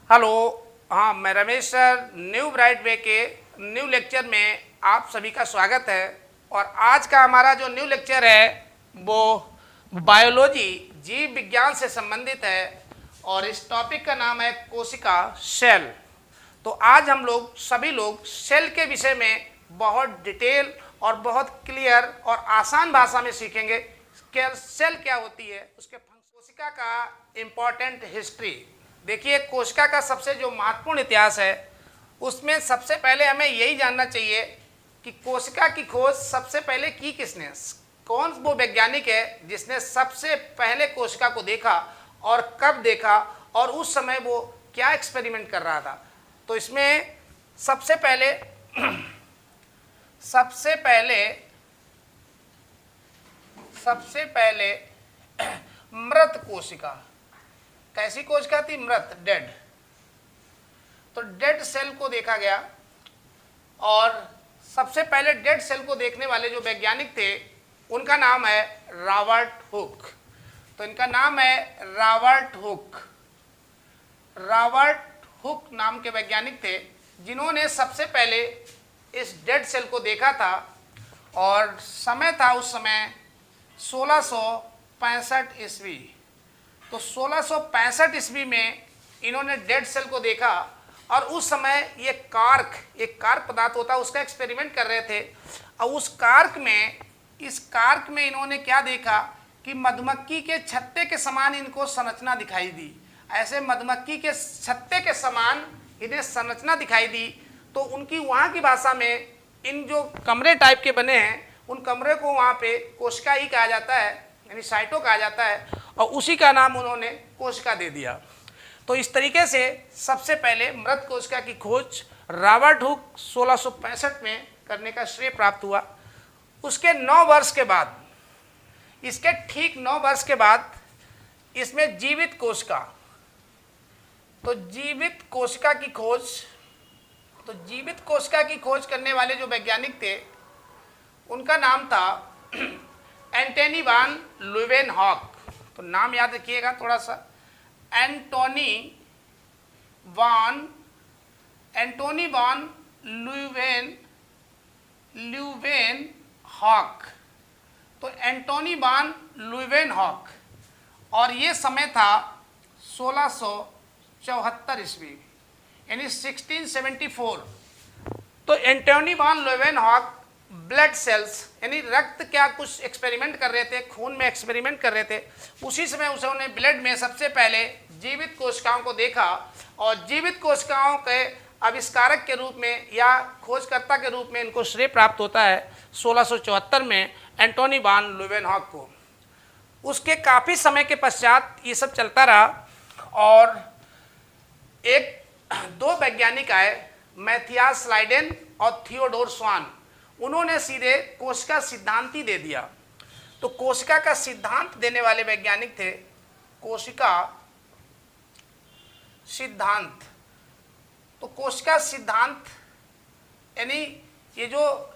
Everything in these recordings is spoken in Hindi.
हेलो। हाँ, मैं रमेश सर न्यू ब्राइट वे के न्यू लेक्चर में आप सभी का स्वागत है। और आज का हमारा जो न्यू लेक्चर है वो बायोलॉजी जीव विज्ञान से संबंधित है और इस टॉपिक का नाम है कोशिका सेल। तो आज हम लोग सभी लोग सेल के विषय में बहुत डिटेल और बहुत क्लियर और आसान भाषा में सीखेंगे कि सेल क्या होती है, उसके कोशिका का इम्पोर्टेंट हिस्ट्री। देखिए, कोशिका का सबसे जो महत्वपूर्ण इतिहास है उसमें सबसे पहले हमें यही जानना चाहिए कि कोशिका की खोज सबसे पहले की किसने, कौन वो वैज्ञानिक है जिसने सबसे पहले कोशिका को देखा और कब देखा और उस समय वो क्या एक्सपेरिमेंट कर रहा था। तो इसमें सबसे पहले मृत कोशिका, कैसी कोशिका थी? मृत, डेड। तो डेड सेल को देखा गया और सबसे पहले डेड सेल को देखने वाले जो वैज्ञानिक थे उनका नाम है रॉबर्ट हुक। तो इनका नाम है रॉबर्ट हुक। रॉबर्ट हुक नाम के वैज्ञानिक थे जिन्होंने सबसे पहले इस डेड सेल को देखा था और समय था उस समय 1665 ईस्वी। तो 1665 ईस्वी में इन्होंने डेड सेल को देखा और उस समय ये एक कार्क पदार्थ होता है उसका एक्सपेरिमेंट कर रहे थे। और इस कार्क में इन्होंने क्या देखा कि मधुमक्खी के छत्ते के समान इनको संरचना दिखाई दी। ऐसे मधुमक्खी के छत्ते के समान इन्हें संरचना दिखाई दी। तो उनकी वहाँ की भाषा में इन जो कमरे टाइप के बने हैं उन कमरे को वहाँ पे कोशिका ही कहा जाता है, यानी साइटो कहा जाता है, और उसी का नाम उन्होंने कोशिका दे दिया। तो इस तरीके से सबसे पहले मृत कोशिका की खोज रॉबर्ट हुक 1665 में करने का श्रेय प्राप्त हुआ। उसके 9 वर्ष के बाद, इसके ठीक 9 वर्ष के बाद इसमें जीवित कोशिका, तो जीवित कोशिका की खोज करने वाले जो वैज्ञानिक थे उनका नाम था एंटनी वान ल्यूवेनहॉक। तो नाम याद रखिएगा थोड़ा सा, एंटोनी वान ल्यूवेनहॉक। तो एंटोनी वान ल्यूवेनहॉक, और ये समय था 1674 ईस्वी, यानी 1674। तो एंटोनी वान ल्यूवेनहॉक ब्लड सेल्स यानी रक्त क्या कुछ एक्सपेरिमेंट कर रहे थे, खून में एक्सपेरिमेंट कर रहे थे। उसी समय उन्होंने ब्लड में सबसे पहले जीवित कोशिकाओं को देखा और जीवित कोशिकाओं के आविष्कारक के रूप में या खोजकर्ता के रूप में इनको श्रेय प्राप्त होता है 1674 में एंटोनी वान ल्यूवेनहॉक को। उसके काफ़ी समय के पश्चात ये सब चलता रहा और दो वैज्ञानिक आए, मैथियास स्लाइडेन और थियोडोर स्वान। उन्होंने सीधे कोशिका सिद्धांत ही दे दिया। तो कोशिका का सिद्धांत देने वाले वैज्ञानिक थे कोशिका सिद्धांत। तो कोशिका सिद्धांत यानी ये जो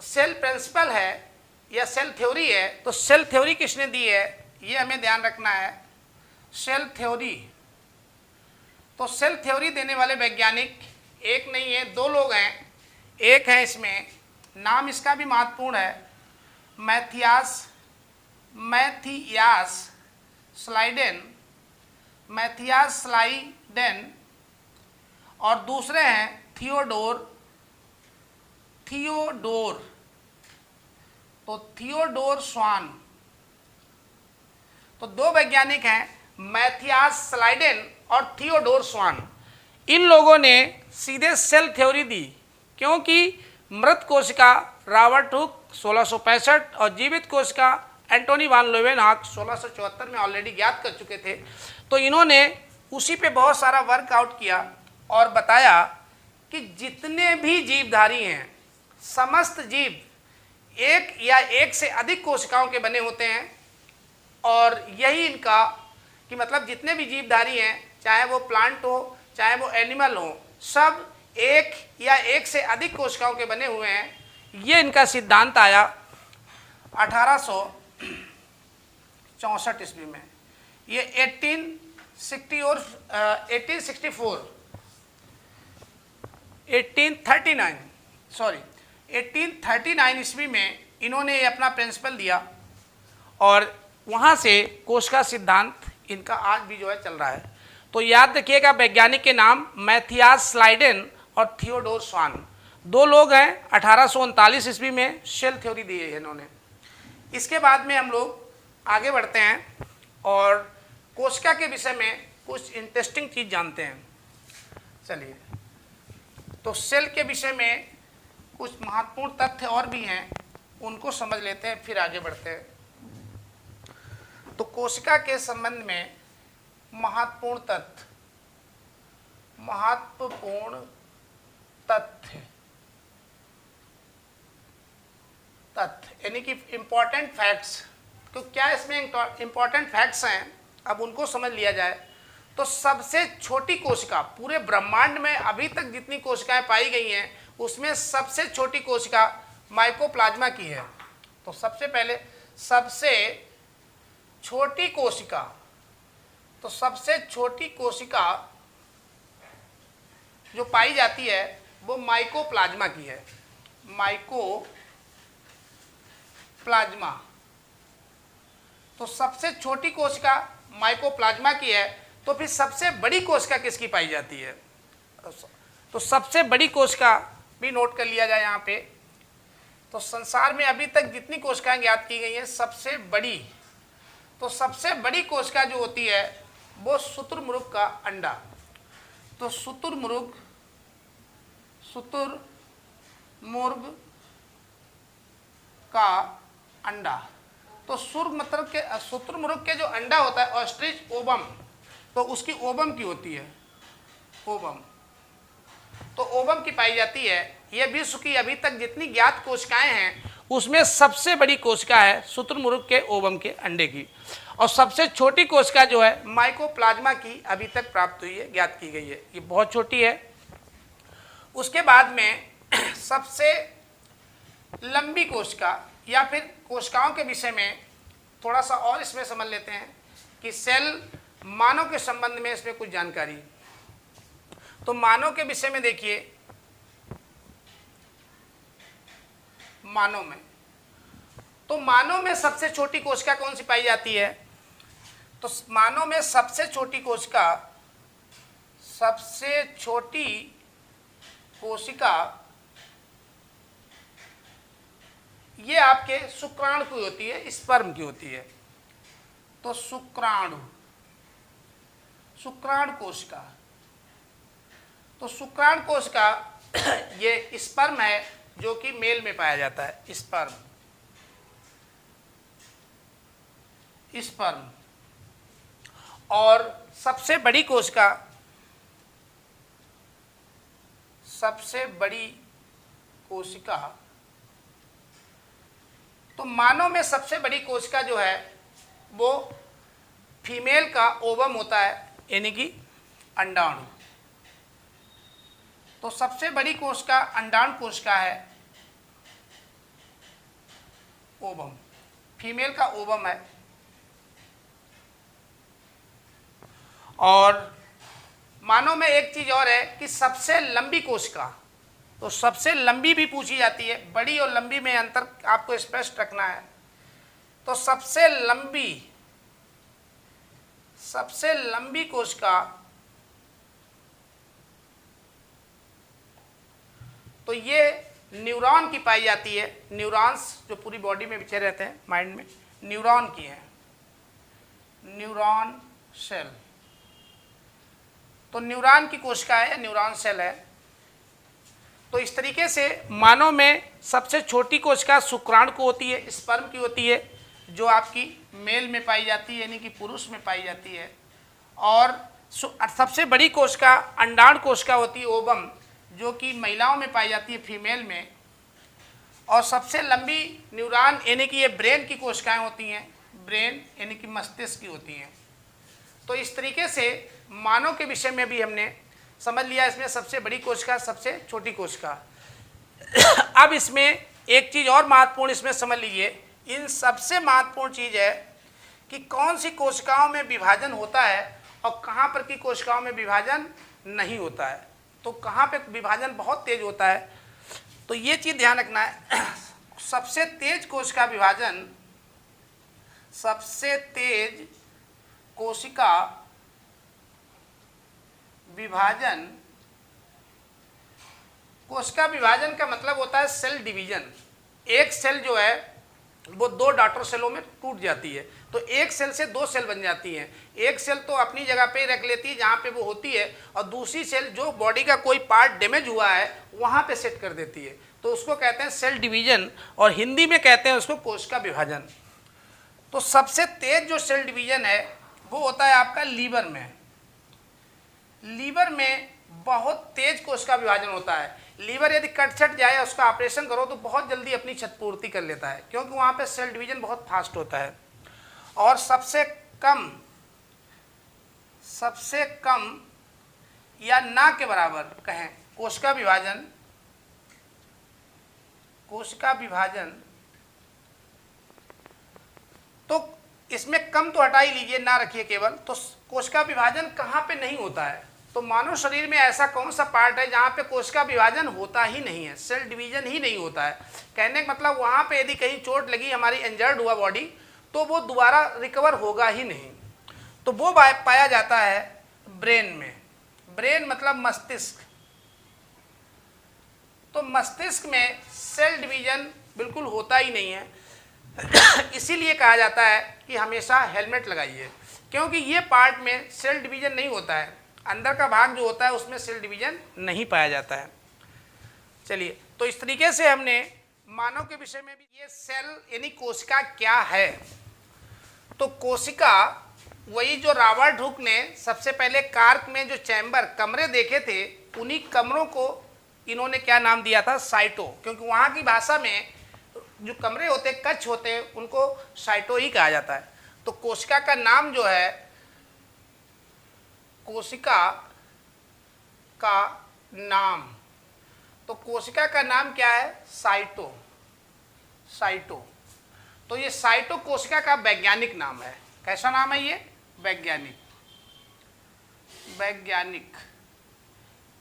सेल प्रिंसिपल है या सेल थ्योरी है, तो सेल थ्योरी किसने दी है ये हमें ध्यान रखना है। सेल थ्योरी, तो सेल थ्योरी देने वाले वैज्ञानिक एक नहीं है, 2 लोग हैं। एक है, इसमें नाम इसका भी महत्वपूर्ण है, मैथियास स्लाइडेन, और दूसरे हैं थियोडोर। तो थियोडोर स्वान। तो 2 वैज्ञानिक हैं, मैथियास स्लाइडेन और थियोडोर स्वान। इन लोगों ने सीधे सेल थ्योरी दी, क्योंकि मृत कोशिका रॉबर्ट हुक 1665 और जीवित कोशिका एंटोनी वान ल्यूवेनहॉक 1674 में ऑलरेडी ज्ञात कर चुके थे। तो इन्होंने उसी पे बहुत सारा वर्कआउट किया और बताया कि जितने भी जीवधारी हैं, समस्त जीव एक या एक से अधिक कोशिकाओं के बने होते हैं। और यही इनका कि मतलब जितने भी जीवधारी हैं, चाहे वो प्लांट हो चाहे वो एनिमल हो, सब एक या एक से अधिक कोशिकाओं के बने हुए हैं। ये इनका सिद्धांत आया 1864 ईस्वी में। ये 60 और 1839 ईस्वी में इन्होंने ये अपना प्रिंसिपल दिया और वहाँ से कोश का सिद्धांत इनका आज भी जो है चल रहा है। तो याद रखिएगा, वैज्ञानिक के नाम मैथियास स्लाइडेन और थियोडोर स्वान, दो लोग हैं। 1839 ईस्वी में शेल थ्योरी दी है इन्होंने। इसके बाद में हम लोग आगे बढ़ते हैं और कोशिका के विषय में कुछ इंटरेस्टिंग चीज़ जानते हैं। चलिए, तो सेल के विषय में कुछ महत्वपूर्ण तथ्य और भी हैं, उनको समझ लेते हैं, फिर आगे बढ़ते हैं। तो कोशिका के संबंध में महत्वपूर्ण तथ्य यानी कि इंपॉर्टेंट फैक्ट्स। तो क्या इसमें इंपॉर्टेंट फैक्ट्स हैं, अब उनको समझ लिया जाए। तो सबसे छोटी कोशिका पूरे ब्रह्मांड में अभी तक जितनी कोशिकाएं पाई गई हैं उसमें सबसे छोटी कोशिका माइकोप्लाज्मा की है। तो सबसे पहले सबसे छोटी कोशिका, तो सबसे छोटी कोशिका जो पाई जाती है वो माइकोप्लाज्मा की है। माइकोप्लाज्मा, तो सबसे छोटी कोशिका माइकोप्लाज्मा की है। तो फिर सबसे बड़ी कोशिका किसकी पाई जाती है? तो सबसे बड़ी कोशिका भी नोट कर लिया जाए यहाँ पे। तो संसार में अभी तक जितनी कोशिकाएं ज्ञात की गई हैं सबसे बड़ी, तो सबसे बड़ी कोशिका जो होती है वो शुतुरमुर्ग का अंडा। तो शुतुरमुर्ग का अंडा, तो शुतुरमुर्ग के जो अंडा होता है ऑस्ट्रिच ओवम, तो उसकी ओवम की होती है ओवम, तो ओवम की पाई जाती है। यह विश्व की अभी तक जितनी ज्ञात कोशिकाएं हैं उसमें सबसे बड़ी कोशिका है शुतुरमुर्ग के ओवम के अंडे की। और सबसे छोटी कोशिका जो है माइकोप्लाज्मा की अभी तक प्राप्त हुई है, ज्ञात की गई है, ये बहुत छोटी है। उसके बाद में सबसे लंबी कोशिका या फिर कोशिकाओं के विषय में थोड़ा सा और इसमें समझ लेते हैं कि सेल मानव के संबंध में इसमें कुछ जानकारी। तो मानव के विषय में देखिए, मानव में सबसे छोटी कोशिका कौन सी पाई जाती है? तो मानव में सबसे छोटी कोशिका ये आपके शुक्राणु की होती है, स्पर्म की होती है। तो शुक्राणु कोशिका, तो शुक्राणु कोशिका ये स्पर्म है जो कि मेल में पाया जाता है, स्पर्म। और सबसे बड़ी कोशिका, तो मानव में सबसे बड़ी कोशिका जो है वो फीमेल का ओवम होता है, यानी कि अंडाणु। तो सबसे बड़ी कोशिका अंडाणु कोशिका है, ओवम, फीमेल का ओवम है। और मानव में एक चीज और है कि सबसे लंबी कोशिका, तो सबसे लंबी भी पूछी जाती है, बड़ी और लंबी में अंतर आपको स्पष्ट रखना है। तो सबसे लंबी कोशिका, तो ये न्यूरॉन की पाई जाती है। न्यूरॉन्स जो पूरी बॉडी में बिछे रहते हैं, माइंड में, न्यूरॉन की है, न्यूरॉन सेल। तो न्यूरॉन की कोशिका है, न्यूरॉन सेल है। तो इस तरीके से मानव में सबसे छोटी कोशिका शुक्राणु को होती है, स्पर्म की होती है, जो आपकी मेल में पाई जाती है, यानी कि पुरुष में पाई जाती है। और सबसे बड़ी कोशिका अंडाणु कोशिका होती है, ओवम, जो कि महिलाओं में पाई जाती है, फीमेल में। और सबसे लंबी न्यूरॉन यानी कि ये ब्रेन की कोशिकाएं होती हैं, ब्रेन यानी कि मस्तिष्क की होती हैं। तो इस तरीके से मानव के विषय में भी हमने समझ लिया, इसमें सबसे बड़ी कोशिका, सबसे छोटी कोशिका। अब इसमें एक चीज़ और महत्वपूर्ण इसमें समझ लीजिए, इन सबसे महत्वपूर्ण चीज़ है कि कौन सी कोशिकाओं में विभाजन होता है और कहाँ पर की कोशिकाओं में विभाजन नहीं होता है। तो कहाँ पे विभाजन बहुत तेज होता है, तो ये चीज़ ध्यान रखना है। सबसे तेज कोशिका विभाजन, सबसे तेज कोशिका विभाजन, कोशिका विभाजन का मतलब होता है सेल डिवीजन। एक सेल जो है वो दो डॉटर सेलों में टूट जाती है, तो एक सेल से दो सेल बन जाती हैं। एक सेल तो अपनी जगह पे रख लेती है जहाँ पे वो होती है, और दूसरी सेल जो बॉडी का कोई पार्ट डैमेज हुआ है वहाँ पे सेट कर देती है, तो उसको कहते हैं सेल डिवीजन, और हिंदी में कहते हैं उसको कोशिका विभाजन। तो सबसे तेज जो सेल डिवीजन है वो होता है आपका लीवर में। लीवर में बहुत तेज कोशिका विभाजन होता है। लीवर यदि कट छट जाए, उसका ऑपरेशन करो तो बहुत जल्दी अपनी क्षतिपूर्ति कर लेता है, क्योंकि वहाँ पे सेल डिवीजन बहुत फास्ट होता है। और सबसे कम या ना के बराबर कहें कोशिका विभाजन, तो इसमें कम तो हटा ही लीजिए, ना रखिए केवल। तो कोशिका विभाजन कहाँ पे नहीं होता है, तो मानव शरीर में ऐसा कौन सा पार्ट है जहाँ पे कोशिका विभाजन होता ही नहीं है, सेल डिवीजन ही नहीं होता है। कहने का मतलब वहाँ पे यदि कहीं चोट लगी, हमारी इंजर्ड हुआ बॉडी, तो वो दोबारा रिकवर होगा ही नहीं। तो वो पाया जाता है ब्रेन में। ब्रेन मतलब मस्तिष्क। तो मस्तिष्क में सेल डिवीजन बिल्कुल होता ही नहीं है। इसीलिए कहा जाता है कि हमेशा हेलमेट लगाइए, क्योंकि ये पार्ट में सेल डिवीजन नहीं होता है। अंदर का भाग जो होता है उसमें सेल डिवीजन नहीं पाया जाता है। चलिए, तो इस तरीके से हमने मानव के विषय में भी, ये सेल यानी कोशिका क्या है। तो कोशिका वही जो रॉबर्ट हुक ने सबसे पहले कार्क में जो चैम्बर कमरे देखे थे, उन्हीं कमरों को इन्होंने क्या नाम दिया था, साइटो, क्योंकि वहाँ की भाषा में जो कमरे होते हैं, कक्ष होते हैं, उनको साइटो ही कहा जाता है। तो कोशिका का नाम जो है, कोशिका का नाम, तो कोशिका का नाम क्या है, साइटो। साइटो, तो ये साइटो कोशिका का वैज्ञानिक नाम है। कैसा नाम है ये, वैज्ञानिक।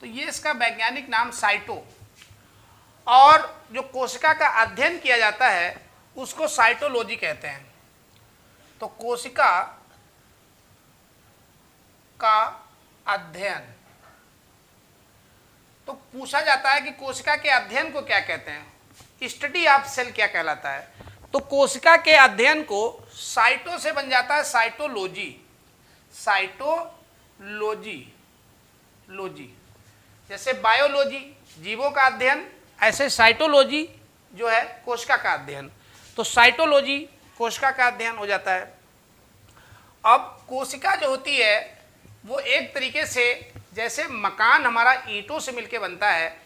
तो ये इसका वैज्ञानिक नाम साइटो। और जो कोशिका का अध्ययन किया जाता है उसको साइटोलॉजी कहते हैं। तो कोशिका का अध्ययन, तो पूछा जाता है कि कोशिका के अध्ययन को क्या कहते हैं, स्टडी ऑफ सेल क्या कहलाता है। तो कोशिका के अध्ययन को साइटो से बन जाता है साइटोलॉजी। लोजी, जैसे बायोलॉजी जीवों का अध्ययन, ऐसे साइटोलॉजी जो है कोशिका का अध्ययन। तो साइटोलॉजी कोशिका का अध्ययन हो जाता है। अब कोशिका जो होती है वो एक तरीके से, जैसे मकान हमारा ईंटों से मिलकर बनता है,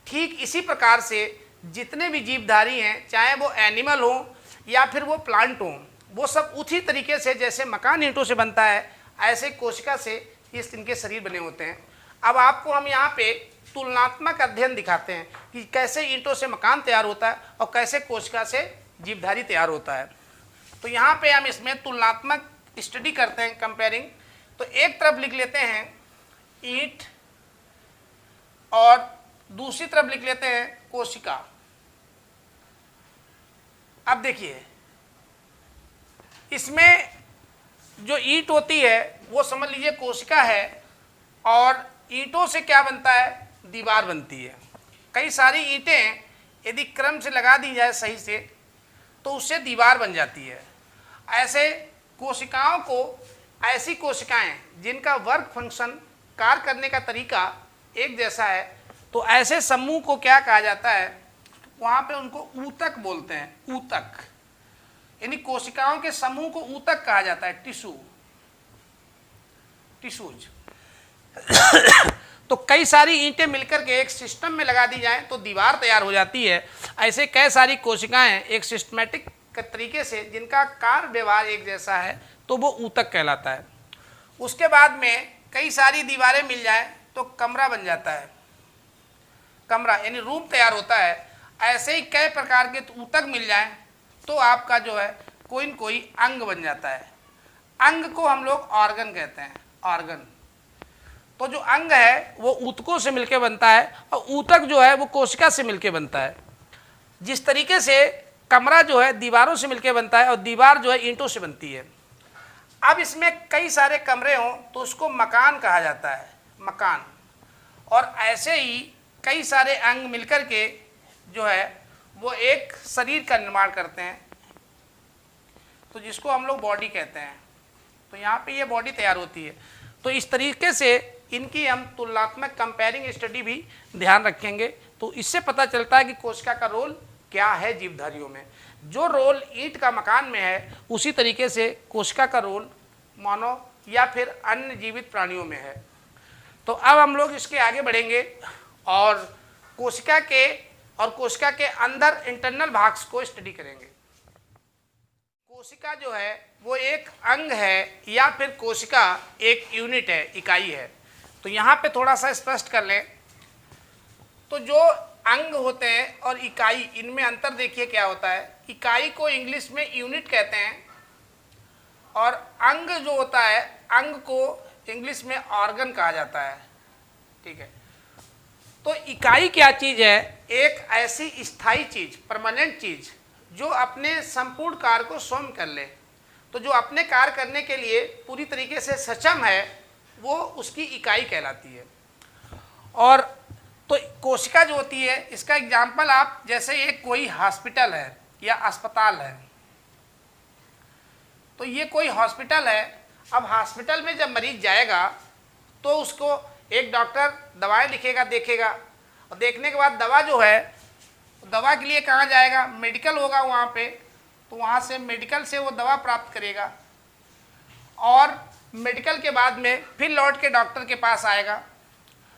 ठीक इसी प्रकार से जितने भी जीवधारी हैं, चाहे वो एनिमल हो या फिर वो प्लांट हो, वो सब उसी तरीके से जैसे मकान ईंटों से बनता है, ऐसे कोशिका से इस इनके शरीर बने होते हैं। अब आपको हम यहाँ पे तुलनात्मक अध्ययन दिखाते हैं कि कैसे ईंटों से मकान तैयार होता है और कैसे कोशिका से जीवधारी तैयार होता है। तो यहाँ पे हम इसमें तुलनात्मक स्टडी करते हैं, कंपेयरिंग। तो एक तरफ लिख लेते हैं ईंट और दूसरी तरफ लिख लेते हैं कोशिका। अब देखिए, इसमें जो ईंट होती है वो समझ लीजिए कोशिका है, और ईंटों से क्या बनता है, दीवार बनती है। कई सारी ईंटें यदि क्रम से लगा दी जाए सही से तो उससे दीवार बन जाती है। ऐसे कोशिकाओं को, ऐसी कोशिकाएं जिनका वर्क फंक्शन, कार्य करने का तरीका एक जैसा है, तो ऐसे समूह को क्या कहा जाता है, वहाँ पे उनको ऊतक बोलते हैं। ऊतक यानी कोशिकाओं के समूह को ऊतक कहा जाता है, टिश्यूज। तो कई सारी ईंटें मिलकर के एक सिस्टम में लगा दी जाएं तो दीवार तैयार हो जाती है। ऐसे कई सारी कोशिकाएं एक सिस्टमेटिक तरीके से, जिनका कार्य व्यवहार एक जैसा है, तो वो ऊतक कहलाता है। उसके बाद में कई सारी दीवारें मिल जाए तो कमरा बन जाता है। कमरा यानी रूम तैयार होता है। ऐसे ही कई प्रकार के ऊतक मिल जाए तो आपका जो है कोई न कोई अंग बन जाता है। अंग को हम लोग ऑर्गन कहते हैं। ऑर्गन। तो जो अंग है वो ऊतकों से मिलकर बनता है और ऊतक जो है वो कोशिका से मिलकर बनता है। जिस तरीके से कमरा जो है दीवारों से मिलकर बनता है और दीवार जो है ईंटों से बनती है। अब इसमें कई सारे कमरे हों तो उसको मकान कहा जाता है, मकान। और ऐसे ही कई सारे अंग मिलकर के जो है वो एक शरीर का निर्माण करते हैं, तो जिसको हम लोग बॉडी कहते हैं। तो यहाँ पे ये बॉडी तैयार होती है। तो इस तरीके से इनकी हम तुलनात्मक कंपेयरिंग स्टडी भी ध्यान रखेंगे। तो इससे पता चलता है कि कोशिका का रोल क्या है जीवधारियों में। जो रोल ईंट का मकान में है उसी तरीके से कोशिका का रोल मानव या फिर अन्य जीवित प्राणियों में है। तो अब हम लोग इसके आगे बढ़ेंगे और कोशिका के अंदर इंटरनल भाग को स्टडी करेंगे। कोशिका जो है वो एक अंग है या फिर कोशिका एक यूनिट है, इकाई है। तो यहाँ पे थोड़ा सा स्पष्ट कर लें तो जो अंग होते हैं और इकाई, इनमें अंतर देखिए क्या होता है। इकाई को इंग्लिश में यूनिट कहते हैं और अंग जो होता है, अंग को इंग्लिश में ऑर्गन कहा जाता है। ठीक है। तो इकाई क्या चीज़ है? एक ऐसी स्थायी चीज, परमानेंट चीज जो अपने संपूर्ण कार्य को स्वयं कर ले। तो जो अपने कार्य करने के लिए पूरी तरीके से सक्षम है वो उसकी इकाई कहलाती है। और तो कोशिका जो होती है, इसका एग्जाम्पल आप जैसे एक कोई हॉस्पिटल है या अस्पताल है, तो ये कोई हॉस्पिटल है। अब हॉस्पिटल में जब मरीज जाएगा तो उसको एक डॉक्टर दवाएं लिखेगा, देखेगा, और देखने के बाद दवा जो है, दवा के लिए कहाँ जाएगा? मेडिकल होगा वहाँ पे, तो वहाँ से मेडिकल से वो दवा प्राप्त करेगा और मेडिकल के बाद में फिर लौट के डॉक्टर के पास आएगा।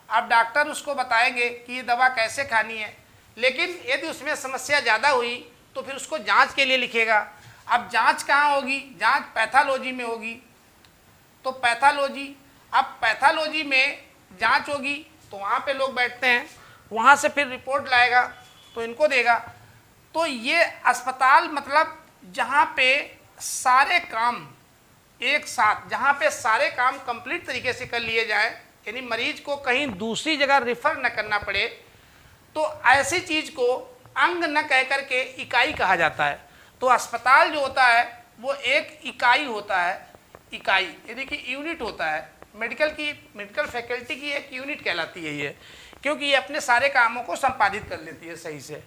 अब डॉक्टर उसको बताएंगे कि ये दवा कैसे खानी है, लेकिन यदि उसमें समस्या ज़्यादा हुई तो फिर उसको जांच के लिए लिखेगा। अब जांच कहाँ होगी? जांच पैथोलॉजी में होगी। तो पैथोलॉजी, अब पैथोलॉजी में जांच होगी तो वहाँ पे लोग बैठते हैं, वहाँ से फिर रिपोर्ट लाएगा तो इनको देगा। तो ये अस्पताल मतलब जहाँ पे सारे काम एक साथ, जहाँ पे सारे काम कंप्लीट तरीके से कर लिए जाए, यानी मरीज को कहीं दूसरी जगह रेफर न करना पड़े, तो ऐसी चीज़ को अंग न कह करके इकाई कहा जाता है। तो अस्पताल जो होता है वो एक इकाई होता है, इकाई यानी कि यूनिट होता है। मेडिकल फैकल्टी की एक यूनिट कहलाती है ये, क्योंकि ये अपने सारे कामों को संपादित कर लेती है सही से।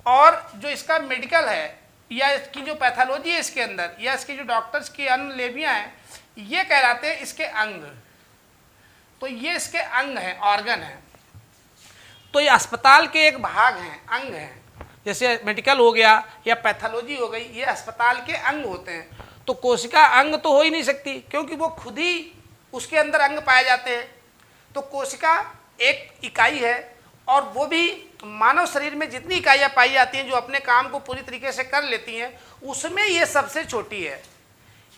और जो इसका मेडिकल है या इसकी जो पैथोलॉजी है इसके अंदर, या इसकी जो डॉक्टर्स की अन्य लेबियाँ हैं, ये कहलाते हैं इसके अंग। तो ये इसके अंग हैं, ऑर्गन हैं। तो ये अस्पताल के एक भाग हैं, अंग हैं। जैसे मेडिकल हो गया या पैथोलॉजी हो गई, ये अस्पताल के अंग होते हैं। तो कोशिका अंग तो हो ही नहीं सकती, क्योंकि वो खुद ही उसके अंदर अंग पाए जाते हैं। तो कोशिका एक इकाई है, और वो भी मानव शरीर में जितनी इकाइयाँ पाई जाती हैं जो अपने काम को पूरी तरीके से कर लेती हैं, उसमें ये सबसे छोटी है।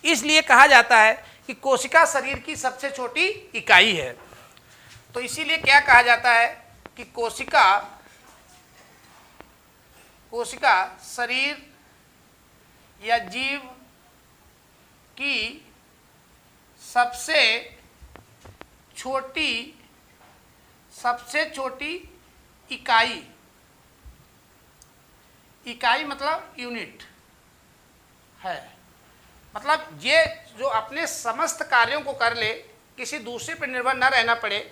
इसलिए कहा जाता है कि कोशिका शरीर की सबसे छोटी इकाई है। तो इसीलिए क्या कहा जाता है कि कोशिका शरीर या जीव की सबसे छोटी इकाई मतलब यूनिट है। मतलब ये जो अपने समस्त कार्यों को कर ले, किसी दूसरे पर निर्भर न रहना पड़े,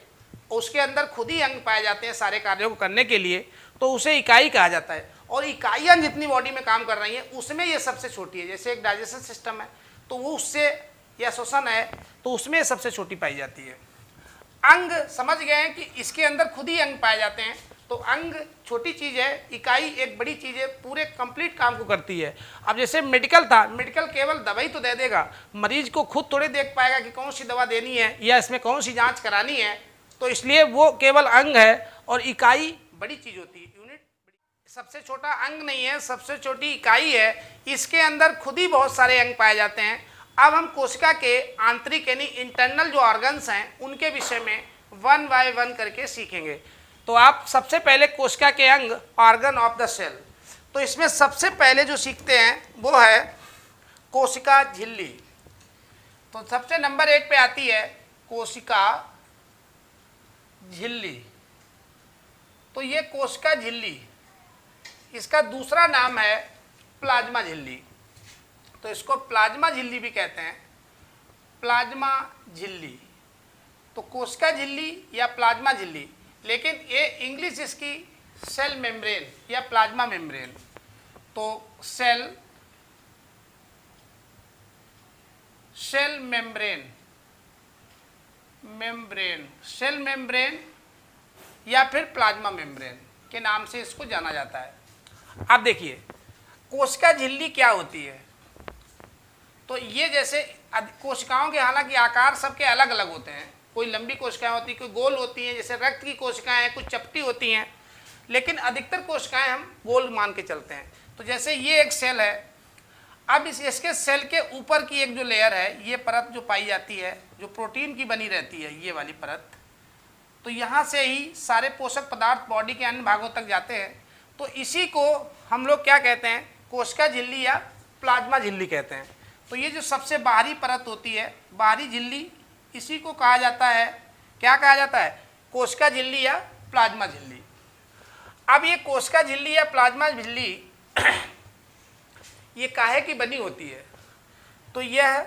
उसके अंदर खुद ही अंग पाए जाते हैं सारे कार्यों को करने के लिए, तो उसे इकाई कहा जाता है। और इकाइयाँ जितनी बॉडी में काम कर रही हैं उसमें ये सबसे छोटी है। जैसे एक डाइजेशन सिस्टम है तो वो उससे, या श्वसन है तो उसमें सबसे छोटी पाई जाती है। अंग समझ गए हैं कि इसके अंदर खुद ही अंग पाए जाते हैं। तो अंग छोटी चीज़ है, इकाई एक बड़ी चीज़ है, पूरे कंप्लीट काम को करती है। अब जैसे मेडिकल था, मेडिकल केवल दवाई तो दे देगा, मरीज को खुद थोड़े देख पाएगा कि कौन सी दवा देनी है या इसमें कौन सी जांच करानी है। तो इसलिए वो केवल अंग है, और इकाई बड़ी चीज़ होती है, यूनिट। सबसे छोटा अंग नहीं है, सबसे छोटी इकाई है। इसके अंदर खुद ही बहुत सारे अंग पाए जाते हैं। अब हम कोशिका के आंतरिक यानी इंटरनल जो ऑर्गन्स हैं उनके विषय में 1 बाय 1 करके सीखेंगे। तो आप सबसे पहले कोशिका के अंग, ऑर्गन ऑफ द सेल, तो इसमें सबसे पहले जो सीखते हैं वो है कोशिका झिल्ली। तो सबसे नंबर 1 पे आती है कोशिका झिल्ली। तो ये कोशिका झिल्ली, इसका दूसरा नाम है प्लाज्मा झिल्ली। तो इसको प्लाज्मा झिल्ली भी कहते हैं, प्लाज्मा झिल्ली। तो कोशिका झिल्ली या प्लाज्मा झिल्ली, लेकिन ये इंग्लिश इसकी सेल मेम्ब्रेन या प्लाज्मा मेम्ब्रेन। तो सेल मेम्ब्रेन, सेल मेम्ब्रेन या फिर प्लाज्मा मेम्ब्रेन के नाम से इसको जाना जाता है। अब देखिए कोशिका झिल्ली क्या होती है। तो ये जैसे कोशिकाओं के हालांकि आकार सबके अलग अलग होते हैं, कोई लंबी कोशिकाएं होती हैं, कोई गोल होती हैं, जैसे रक्त की कोशिकाएं हैं, कुछ चपटी होती हैं, लेकिन अधिकतर कोशिकाएं हम गोल मान के चलते हैं। तो जैसे ये एक सेल है, अब इसके सेल के ऊपर की एक जो लेयर है, ये परत जो पाई जाती है, जो प्रोटीन की बनी रहती है, ये वाली परत, तो यहाँ से ही सारे पोषक पदार्थ बॉडी के अन्य भागों तक जाते हैं। तो इसी को हम लोग क्या कहते हैं, कोशिका झिल्ली या प्लाज्मा झिल्ली कहते हैं। तो ये जो सबसे बाहरी परत होती है, बाहरी झिल्ली, इसी को कहा जाता है, क्या कहा जाता है, कोशिका झिल्ली या प्लाज्मा झिल्ली। अब ये कोशिका झिल्ली या प्लाज्मा झिल्ली ये काहे की बनी होती है, तो यह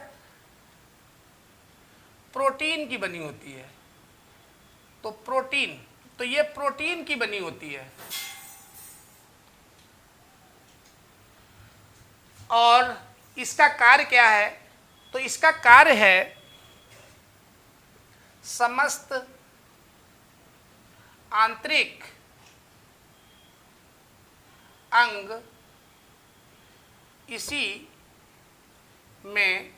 प्रोटीन की बनी होती है। तो प्रोटीन, तो ये प्रोटीन की बनी होती है। और इसका कार्य क्या है, तो इसका कार्य है समस्त आंतरिक अंग इसी में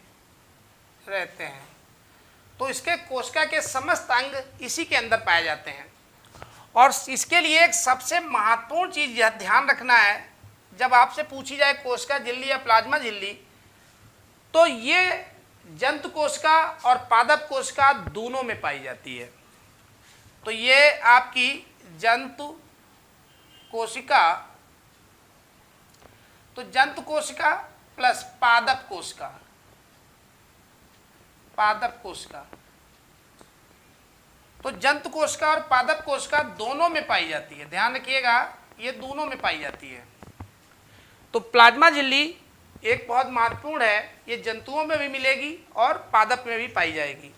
रहते हैं। तो इसके कोशिका के समस्त अंग इसी के अंदर पाए जाते हैं। और इसके लिए एक सबसे महत्वपूर्ण चीज ध्यान रखना है, जब आपसे पूछी जाए कोशिका झिल्ली या प्लाज्मा झिल्ली, तो ये जंतु कोशिका और पादप कोशिका दोनों में पाई जाती है। तो ये आपकी जंतु कोशिका, तो जंतु कोशिका प्लस पादप कोशिका, पादप कोशिका, तो जंतु कोशिका और पादप कोशिका दोनों में पाई जाती है। ध्यान रखिएगा, ये दोनों में पाई जाती है। तो प्लाज्मा झिल्ली एक बहुत महत्वपूर्ण है, ये जंतुओं में भी मिलेगी और पादप में भी पाई जाएगी।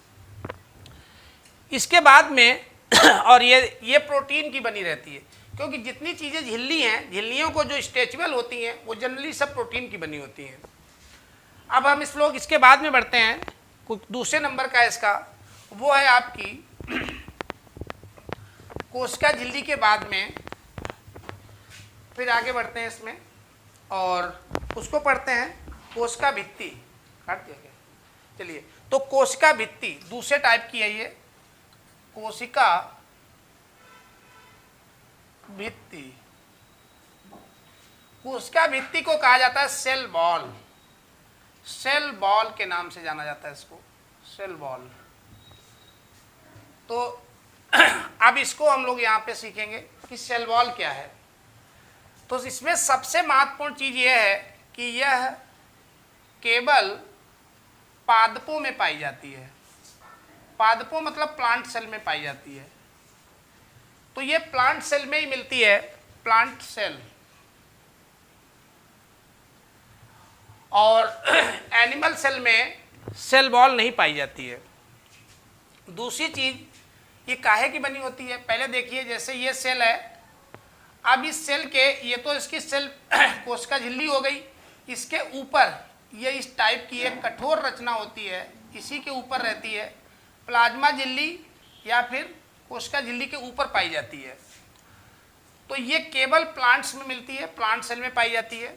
इसके बाद में और ये प्रोटीन की बनी रहती है, क्योंकि जितनी चीज़ें झिल्ली हैं, झिल्लियों को जो स्ट्रेचेबल होती हैं, वो जनरली सब प्रोटीन की बनी होती हैं। अब हम इस लोग इसके बाद में बढ़ते हैं, कुछ दूसरे नंबर का इसका, वो है आपकी कोशिका झिल्ली के बाद में फिर आगे बढ़ते हैं इसमें और उसको पढ़ते हैं कोशिका भित्ति। काट दिया क्या? चलिए, तो कोशिका भित्ति दूसरे टाइप की है ये, कोशिका भित्ति। कोशिका भित्ति को कहा जाता है सेल वॉल, सेल वॉल के नाम से जाना जाता है इसको, सेल वॉल। तो अब इसको हम लोग यहाँ पे सीखेंगे कि सेल वॉल क्या है। तो इसमें सबसे महत्वपूर्ण चीज यह है कि यह केवल पादपों में पाई जाती है। पादपों मतलब प्लांट सेल में पाई जाती है। तो ये प्लांट सेल में ही मिलती है, प्लांट सेल। और एनिमल सेल में सेल वॉल नहीं पाई जाती है। दूसरी चीज, ये काहे की बनी होती है, पहले देखिए, जैसे ये सेल है, अब इस सेल के, ये तो इसकी सेल कोशिका झिल्ली हो गई, इसके ऊपर ये इस टाइप की एक कठोर रचना होती है, इसी के ऊपर रहती है, प्लाज्मा झिल्ली या फिर कोशिका झिल्ली के ऊपर पाई जाती है। तो ये केवल प्लांट्स में मिलती है, प्लांट सेल में पाई जाती है।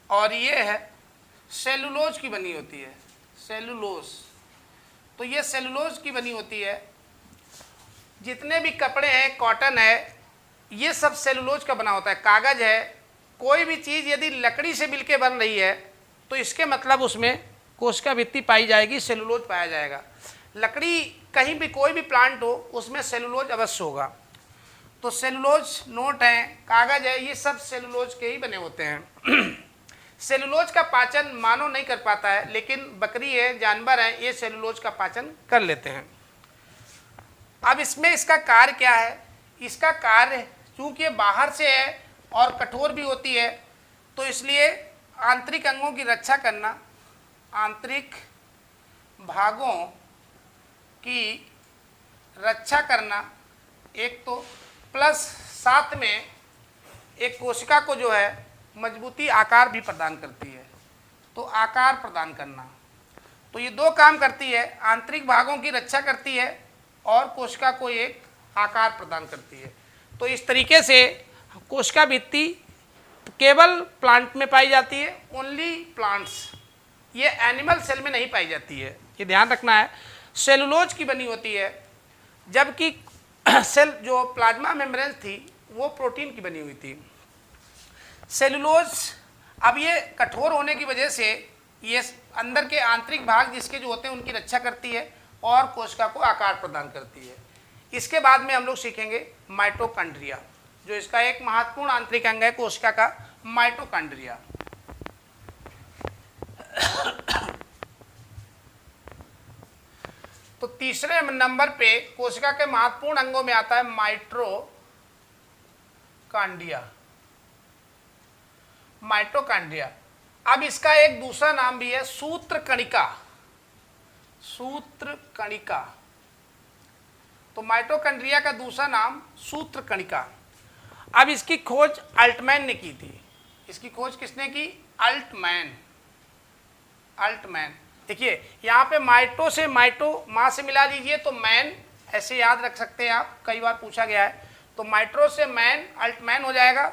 और ये है सेलुलोज की बनी होती है, सेलुलोज। तो ये सेलुलोज की बनी होती है। जितने भी कपड़े हैं, कॉटन है, ये सब सेलुलोज का बना होता है। कागज है, कोई भी चीज़ यदि लकड़ी से मिलके बन रही है तो इसके मतलब उसमें कोशिका भित्ति पाई जाएगी, सेलुलोज पाया जाएगा। लकड़ी कहीं भी कोई भी प्लांट हो उसमें सेलुलोज अवश्य होगा। तो सेलुलोज नोट है, कागज है, ये सब सेलुलोज के ही बने होते हैं। सेलुलोज का पाचन मानव नहीं कर पाता है, लेकिन बकरी है, जानवर है, ये सेलुलोज का पाचन कर लेते हैं। अब इसमें इसका कार्य क्या है? इसका कार्य चूंकि बाहर से है और कठोर भी होती है, तो इसलिए आंतरिक अंगों की रक्षा करना, आंतरिक भागों की रक्षा करना एक तो, प्लस साथ में एक कोशिका को जो है मजबूती, आकार भी प्रदान करती है। तो आकार प्रदान करना, तो ये दो काम करती है, आंतरिक भागों की रक्षा करती है और कोशिका को एक आकार प्रदान करती है। तो इस तरीके से कोशिका भित्ति केवल प्लांट में पाई जाती है, ओनली प्लांट्स, ये एनिमल सेल में नहीं पाई जाती है, ये ध्यान रखना है। सेलुलोज की बनी होती है, जबकि सेल जो प्लाज्मा मेम्ब्रेन थी वो प्रोटीन की बनी हुई थी। सेलुलोज अब ये कठोर होने की वजह से ये अंदर के आंतरिक भाग जिसके जो होते हैं उनकी रक्षा करती है और कोशिका को आकार प्रदान करती है। इसके बाद में हम लोग सीखेंगे माइटोकॉन्ड्रिया, जो इसका एक महत्वपूर्ण आंतरिक अंग है कोशिका का, माइटोकॉन्ड्रिया। तो तीसरे नंबर पे कोशिका के महत्वपूर्ण अंगों में आता है माइटोकॉन्ड्रिया। माइटोकॉन्ड्रिया, अब इसका एक दूसरा नाम भी है सूत्रकणिका, सूत्रकणिका। तो माइटोकॉन्ड्रिया का दूसरा नाम सूत्रकणिका। अब इसकी खोज अल्टमैन ने की थी। इसकी खोज किसने की? अल्टमैन। अल्टमैन, देखिए यहाँ पे माइटो से माइटो, माँ से मिला लीजिए तो मैन, ऐसे याद रख सकते हैं आप, कई बार पूछा गया है। तो माइट्रो से मैन, अल्टमैन हो जाएगा,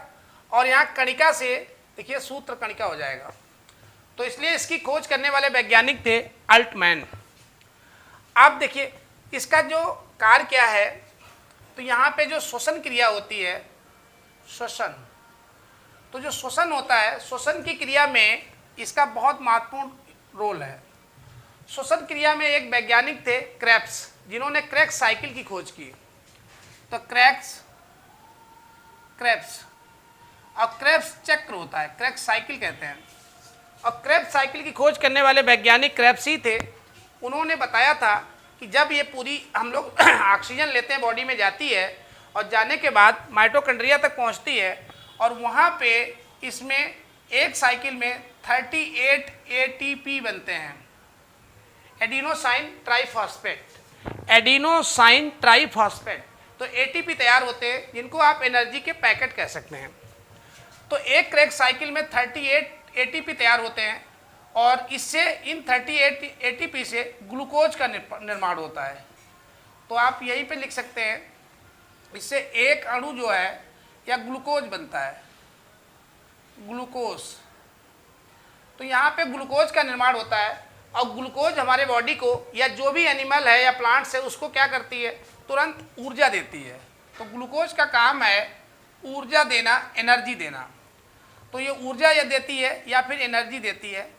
और यहाँ कणिका से देखिए सूत्रकणिका हो जाएगा। तो इसलिए इसकी खोज करने वाले वैज्ञानिक थे अल्टमैन। अब देखिए इसका जो कार्य क्या है, तो यहाँ पे जो श्वसन क्रिया होती है, श्वसन, तो जो श्वसन होता है, श्वसन की क्रिया में इसका बहुत महत्वपूर्ण रोल है। श्वसन क्रिया में एक वैज्ञानिक थे क्रेब्स, जिन्होंने क्रेब्स साइकिल की खोज की। तो क्रेब्स और क्रेब्स चक्र होता है, क्रेब्स साइकिल कहते हैं। और क्रेब्स साइकिल की खोज करने वाले वैज्ञानिक क्रेब्स ही थे। उन्होंने बताया था कि जब ये पूरी हम लोग ऑक्सीजन लेते हैं, बॉडी में जाती है, और जाने के बाद माइटोकॉन्ड्रिया तक पहुंचती है, और वहाँ पे इसमें एक साइकिल में 38 ATP बनते हैं, एडिनोसाइन ट्राइफॉस्फेट। एडिनोसाइन ट्राइफॉस्फेट, तो ATP तैयार होते हैं, जिनको आप एनर्जी के पैकेट कह सकते हैं। तो एक क्रेब्स साइकिल में 38 ATP तैयार होते हैं, और इससे इन 38 ATP से ग्लूकोज का निर्माण होता है। तो आप यहीं पे लिख सकते हैं, इससे एक अणु जो है या ग्लूकोज बनता है, ग्लूकोज। तो यहाँ पे ग्लूकोज का निर्माण होता है, और ग्लूकोज हमारे बॉडी को, या जो भी एनिमल है या प्लांट्स है, उसको क्या करती है? तुरंत ऊर्जा देती है। तो ग्लूकोज का काम है ऊर्जा देना, एनर्जी देना। तो ये ऊर्जा या देती है या फिर एनर्जी देती है,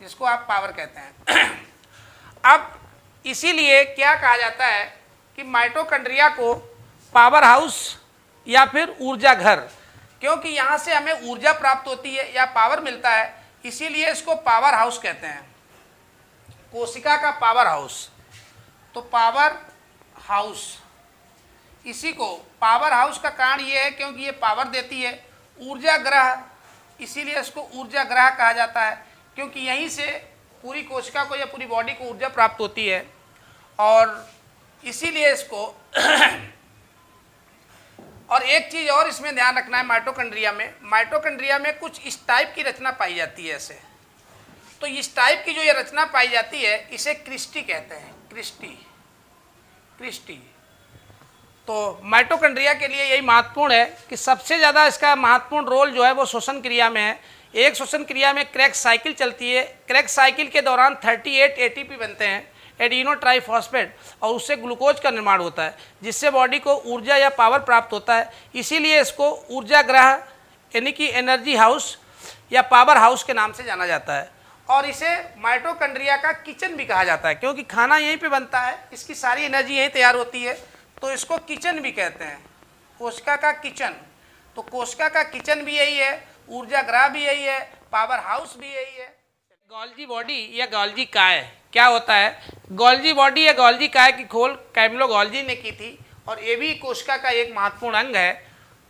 जिसको आप पावर कहते हैं। अब इसीलिए क्या कहा जाता है कि माइटोकॉन्ड्रिया को पावर हाउस या फिर ऊर्जा घर, क्योंकि यहाँ से हमें ऊर्जा प्राप्त होती है या पावर मिलता है, इसीलिए इसको पावर हाउस कहते हैं, कोशिका का पावर हाउस। तो पावर हाउस, इसी को पावर हाउस का कारण ये है क्योंकि ये पावर देती है। ऊर्जा ग्रह, इसीलिए इसको ऊर्जा ग्रह कहा जाता है, क्योंकि यहीं से पूरी कोशिका को या पूरी बॉडी को ऊर्जा प्राप्त होती है। और इसीलिए इसको और एक चीज़ और इसमें ध्यान रखना है, माइटोकॉन्ड्रिया में कुछ इस टाइप की रचना पाई जाती है ऐसे। तो इस टाइप की जो ये रचना पाई जाती है, इसे क्रिस्टी कहते हैं, क्रिस्टी। तो माइटोकॉन्ड्रिया के लिए यही महत्वपूर्ण है कि सबसे ज़्यादा इसका महत्वपूर्ण रोल जो है वो श्वसन क्रिया में है। एक श्वसन क्रिया में क्रेब्स साइकिल चलती है, क्रेब्स साइकिल के दौरान 38 ATP बनते हैं, एडिनो ट्राइफॉस्फेट, और उससे ग्लूकोज का निर्माण होता है, जिससे बॉडी को ऊर्जा या पावर प्राप्त होता है। इसीलिए इसको ऊर्जा ग्रह यानी कि एनर्जी हाउस या पावर हाउस के नाम से जाना जाता है। और इसे माइटोकॉन्ड्रिया का किचन भी कहा जाता है, क्योंकि खाना यहीं पे बनता है, इसकी सारी एनर्जी यहीं तैयार होती है, तो इसको किचन भी कहते हैं, कोशिका का किचन। तो कोशिका का किचन भी यही है, ऊर्जा ग्रह भी यही है, पावर हाउस भी यही है। गोल्जी बॉडी या गोल्जी काय क्या होता है? गोल्जी बॉडी या गोल्जी काय की खोज कैमिलो गोल्जी ने की थी और ये भी कोशिका का एक महत्वपूर्ण अंग है।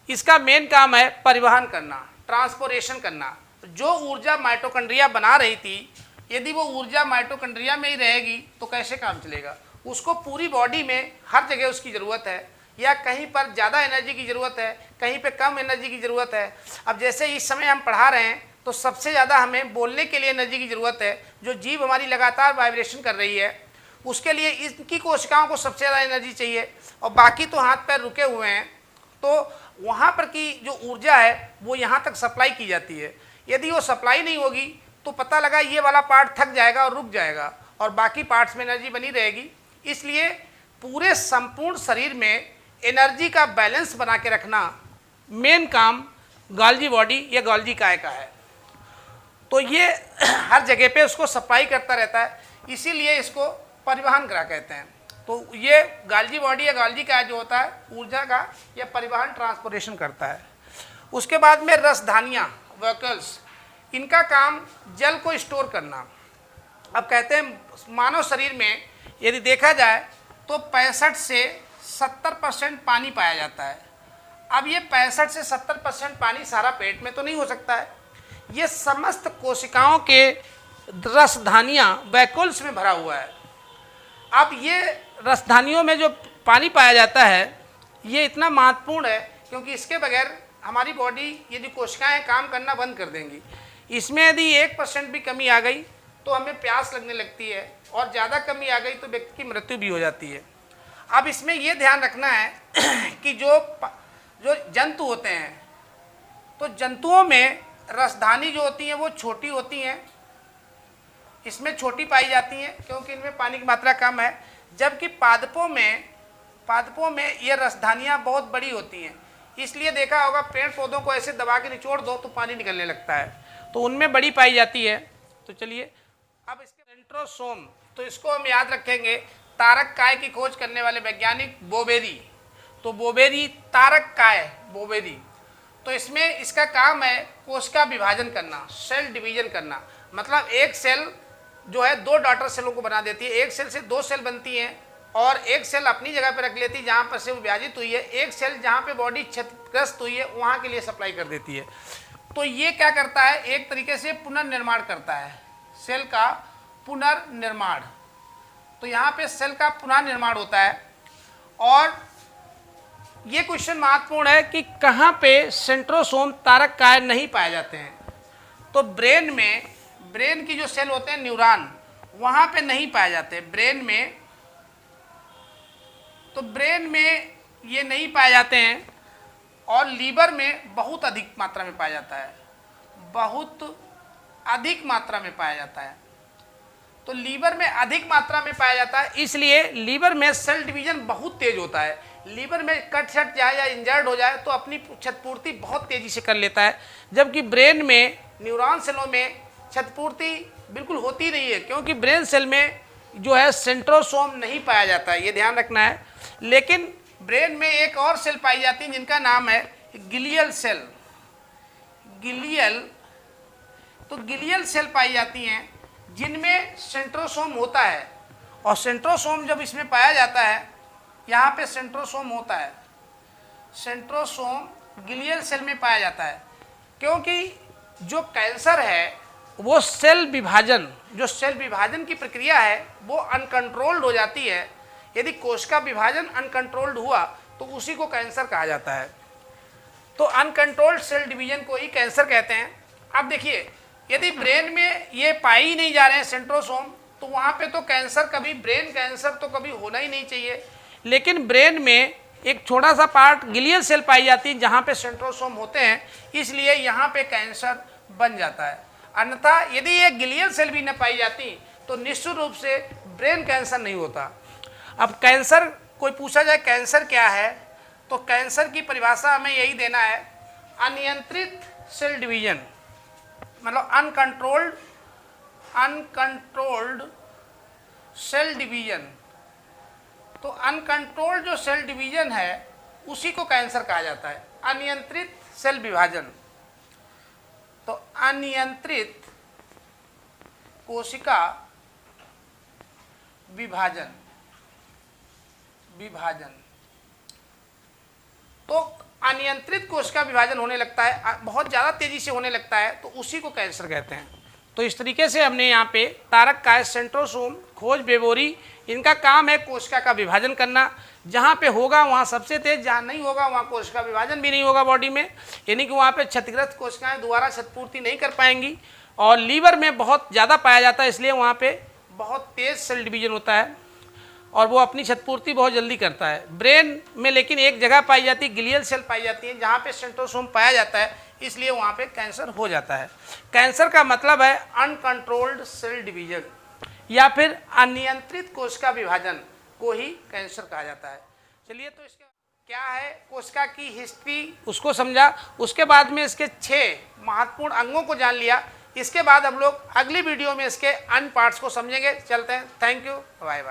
इसका मेन काम है परिवहन करना, ट्रांसपोर्टेशन करना। जो ऊर्जा माइटोकॉन्ड्रिया बना रही थी, यदि वो ऊर्जा माइटोकॉन्ड्रिया में ही रहेगी तो कैसे काम चलेगा? उसको पूरी बॉडी में हर जगह उसकी ज़रूरत है, या कहीं पर ज़्यादा एनर्जी की ज़रूरत है, कहीं पे कम एनर्जी की ज़रूरत है। अब जैसे इस समय हम पढ़ा रहे हैं तो सबसे ज़्यादा हमें बोलने के लिए एनर्जी की ज़रूरत है। जो जीभ हमारी लगातार वाइब्रेशन कर रही है उसके लिए इनकी कोशिकाओं को सबसे ज़्यादा एनर्जी चाहिए, और बाकी तो हाथ पैर रुके हुए हैं, तो वहाँ पर की जो ऊर्जा है वो यहाँ तक सप्लाई की जाती है। यदि वो सप्लाई नहीं होगी तो पता लगा ये वाला पार्ट थक जाएगा और रुक जाएगा और बाकी पार्ट्स में एनर्जी बनी रहेगी। इसलिए पूरे संपूर्ण शरीर में एनर्जी का बैलेंस बना के रखना मेन काम गोल्जी बॉडी या गोल्जी काय का है। तो ये हर जगह पे उसको सप्लाई करता रहता है, इसीलिए इसको परिवहन ग्रह कहते हैं। तो ये गोल्जी बॉडी या गोल्जी काय जो होता है ऊर्जा का या परिवहन ट्रांसपोर्टेशन करता है। उसके बाद में रसधानियाँ वैक्यूल्स, इनका काम जल को स्टोर करना। अब कहते हैं मानव शरीर में यदि देखा जाए तो 65 से 70% पानी पाया जाता है। अब ये 65 से 70% पानी सारा पेट में तो नहीं हो सकता है, ये समस्त कोशिकाओं के रसधानियाँ वैक्यूल्स में भरा हुआ है। अब ये रसधानियों में जो पानी पाया जाता है ये इतना महत्वपूर्ण है क्योंकि इसके बगैर हमारी बॉडी यदि कोशिकाएं काम करना बंद कर देंगी। इसमें यदि 1% भी कमी आ गई तो हमें प्यास लगने लगती है, और ज़्यादा कमी आ गई तो व्यक्ति की मृत्यु भी हो जाती है। अब इसमें यह ध्यान रखना है कि जो जंतु होते हैं, तो जंतुओं में रसधानी जो होती हैं वो छोटी होती हैं, इसमें छोटी पाई जाती हैं क्योंकि इनमें पानी की मात्रा कम है। जबकि पादपों में ये रसधानियाँ बहुत बड़ी होती हैं। इसलिए देखा होगा पेड़ पौधों को ऐसे दबा के निचोड़ दो तो पानी निकलने लगता है, तो उनमें बड़ी पाई जाती है। तो चलिए अब इसके सेंट्रोसोम, तो इसको हम याद रखेंगे तारक काय की खोज करने वाले वैज्ञानिक बोबेरी। तो बोबेरी तारक काय बोबेरी, तो इसमें इसका काम है कोशिका विभाजन करना, सेल डिवीजन करना। मतलब एक सेल जो है 2 डॉटर सेलों को बना देती है, एक सेल से 2 सेल बनती हैं और एक सेल अपनी जगह पर रख लेती है जहाँ पर से वो विभाजित हुई है, एक सेल जहाँ पे बॉडी क्षतिग्रस्त हुई है वहाँ के लिए सप्लाई कर देती है। तो ये क्या करता है, एक तरीके से पुनर्निर्माण करता है, सेल का पुनर्निर्माण। तो यहाँ पे सेल का पुनर्निर्माण होता है। और ये क्वेश्चन महत्वपूर्ण है कि कहाँ पे सेंट्रोसोम तारक काय नहीं पाए जाते हैं। तो ब्रेन की जो सेल होते हैं न्यूरॉन, वहाँ पे नहीं पाए जाते ब्रेन में। तो ब्रेन में ये नहीं पाए जाते हैं, और लीवर में बहुत अधिक मात्रा में पाया जाता है, बहुत अधिक मात्रा में पाया जाता है। तो लीवर में अधिक मात्रा में पाया जाता है, इसलिए लीवर में सेल डिवीजन बहुत तेज होता है। लीवर में कट छट जाए या इंजर्ड हो जाए तो अपनी क्षतिपूर्ति बहुत तेजी से कर लेता है, जबकि ब्रेन में न्यूरॉन सेलों में क्षतिपूर्ति बिल्कुल होती नहीं है, क्योंकि ब्रेन सेल में जो है सेंट्रोसोम नहीं पाया जाता है, ये ध्यान रखना है। लेकिन ब्रेन में एक और सेल पाई जाती है जिनका नाम है गिलियल सेल। तो गिलियल सेल पाई जाती हैं जिनमें सेंट्रोसोम होता है, और सेंट्रोसोम जब इसमें पाया जाता है, यहाँ पे सेंट्रोसोम होता है, सेंट्रोसोम गिलियल सेल में पाया जाता है। क्योंकि जो कैंसर है वो सेल विभाजन की प्रक्रिया है वो अनकंट्रोल्ड हो जाती है। यदि कोशिका विभाजन अनकंट्रोल्ड हुआ तो उसी को कैंसर कहा जाता है। तो अनकंट्रोल्ड सेल डिवीजन को ही कैंसर कहते हैं। अब देखिए, यदि ब्रेन में ये पाए ही नहीं जा रहे हैं सेंट्रोसोम, तो वहाँ पे तो कैंसर कभी, ब्रेन कैंसर तो कभी होना ही नहीं चाहिए। लेकिन ब्रेन में एक छोटा सा पार्ट गिलियल सेल पाई जाती है जहाँ पे सेंट्रोसोम होते हैं, इसलिए यहाँ पे कैंसर बन जाता है। अन्यथा यदि ये गिलियल सेल भी न पाई जाती तो निश्चित रूप से ब्रेन कैंसर नहीं होता। अब कैंसर, कोई पूछा जाए कैंसर क्या है, तो कैंसर की परिभाषा हमें यही देना है, अनियंत्रित सेल डिवीजन, मतलब अनकंट्रोल्ड सेल डिवीजन। तो अनकंट्रोल्ड जो सेल डिवीजन है उसी को कैंसर कहा जाता है, अनियंत्रित सेल विभाजन। तो अनियंत्रित कोशिका विभाजन तो अनियंत्रित कोशिका विभाजन होने लगता है, बहुत ज़्यादा तेजी से होने लगता है, तो उसी को कैंसर कहते हैं। तो इस तरीके से हमने यहाँ पे तारक काय, सेंट्रोसोम, खोज, बेबोरी, इनका काम है कोशिका का विभाजन करना। जहाँ पे होगा वहाँ सबसे तेज, जहाँ नहीं होगा वहाँ कोशिका विभाजन भी नहीं होगा बॉडी में, यानी कि वहाँ पे क्षतिग्रस्त कोशिकाएं दोबारा क्षतिपूर्ति नहीं कर पाएंगी। और लीवर में बहुत ज़्यादा पाया जाता है, इसलिए वहाँ पे बहुत तेज सेल डिवीजन होता है और वो अपनी क्षतिपूर्ति बहुत जल्दी करता है। ब्रेन में लेकिन एक जगह पाई जाती है, ग्लियल सेल पाई जाती है, जहाँ पे सेंट्रोसोम पाया जाता है, इसलिए वहाँ पे कैंसर हो जाता है। कैंसर का मतलब है अनकंट्रोल्ड सेल डिवीजन या फिर अनियंत्रित कोशिका विभाजन को ही कैंसर कहा जाता है। चलिए, तो इसका क्या है, कोशिका की हिस्ट्री उसको समझा, उसके बाद में इसके 6 महत्वपूर्ण अंगों को जान लिया। इसके बाद हम लोग अगली वीडियो में इसके अन्य पार्ट्स को समझेंगे। चलते हैं, थैंक यू, बाय बाय।